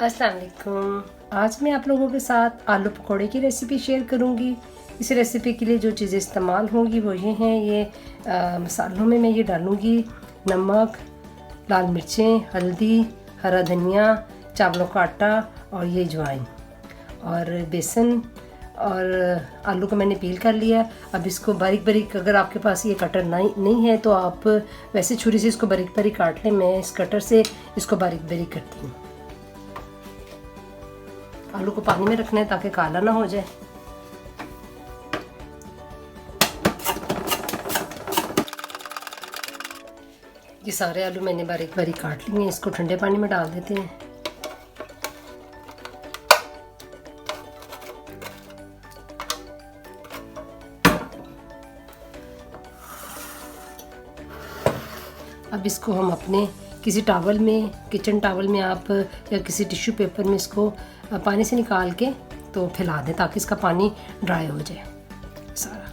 अस्सलाम वालेकुम। आज मैं आप लोगों के साथ आलू पकौड़े की रेसिपी शेयर करूंगी। इस रेसिपी के लिए जो चीज़ें इस्तेमाल होंगी वो ये हैं। मसालों में मैं ये डालूंगी नमक, लाल मिर्चें, हल्दी, हरा धनिया, चावलों का आटा और ये अजवाइन और बेसन। और आलू को मैंने पील कर लिया। अब इसको बारीक बारीक, अगर आपके पास ये कटर नहीं है तो आप वैसे छुरी से इसको बारीक बारीक काट लें। मैं इस कटर से इसको बारीक बारीक करती हूँ। आलू को पानी में रखना है ताकि काला ना हो जाए। ये सारे आलू मैंने बारीक बारीक काट लिए हैं। इसको ठंडे पानी में डाल देते हैं। अब इसको हम अपने किसी टॉवल में, किचन टॉवल में आप या किसी टिश्यू पेपर में इसको पानी से निकाल के तो फैला दें ताकि इसका पानी ड्राई हो जाए सारा।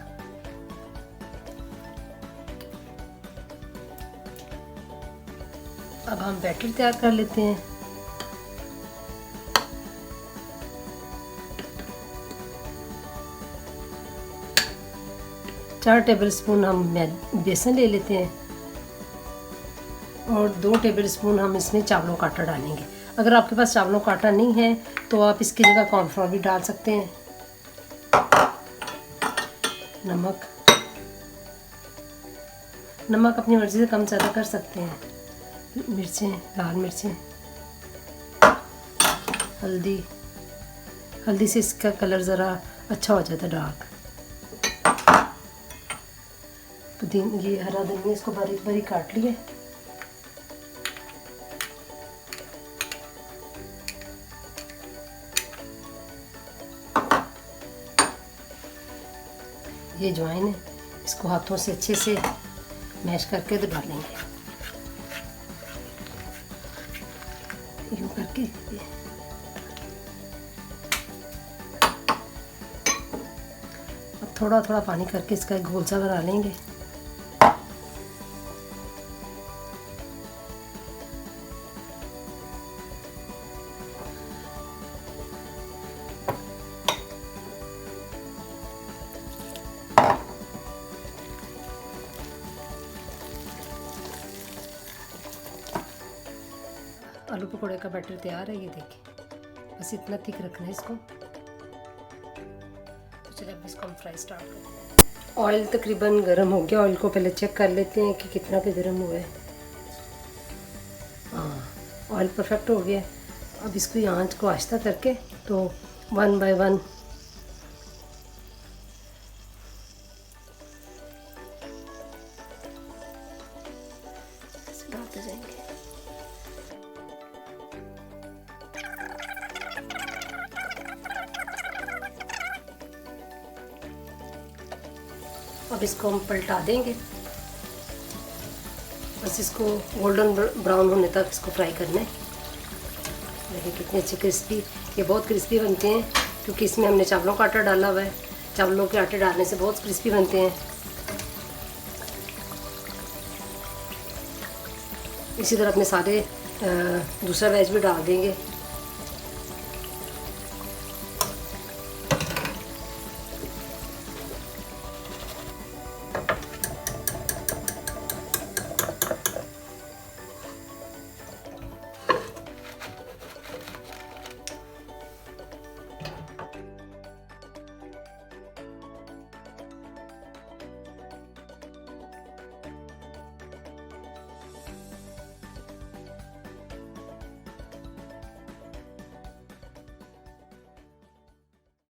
अब हम बैटर तैयार कर लेते हैं। चार टेबलस्पून हम बेसन ले लेते हैं और 2 टेबलस्पून हम इसमें चावलों का आटा डालेंगे। अगर आपके पास चावलों का आटा नहीं है तो आप इसकी जगह कॉर्नफ्लोर भी डाल सकते हैं। नमक अपनी मर्ज़ी से कम ज़्यादा कर सकते हैं। मिर्चें, लाल मिर्चें, हल्दी से इसका कलर ज़रा अच्छा हो जाता है, डार्क। ये हरा धनिया, इसको बारीक बारीक काट लिए। ये अजवाइन है, इसको हाथों से अच्छे से मैश करके तो डालेंगे यूँ करके। अब थोड़ा थोड़ा पानी करके इसका एक घोल सा बना लेंगे। आलू पकौड़े का बैटर तैयार है, ये देखिए। बस इतना थिक रखना है इसको। तो चलिए अब इसको हम फ्राई स्टार्ट करते हैं। ऑयल तकरीबन गर्म हो गया। ऑयल को पहले चेक कर लेते हैं कि कितना पे गर्म हुआ है। हाँ, ऑयल परफेक्ट हो गया। अब इसको आंच को आहिस्ता करके तो 1 बाय 1 डालते जाएंगे। अब इसको हम पलटा देंगे। बस इसको गोल्डन ब्राउन होने तक इसको फ्राई करना है। देखिए कितने अच्छे क्रिस्पी, ये बहुत क्रिस्पी बनते हैं क्योंकि इसमें हमने चावलों का आटा डाला हुआ है। चावलों के आटे डालने से बहुत क्रिस्पी बनते हैं। इसी तरह अपने सारे दूसरा वेज भी डाल देंगे।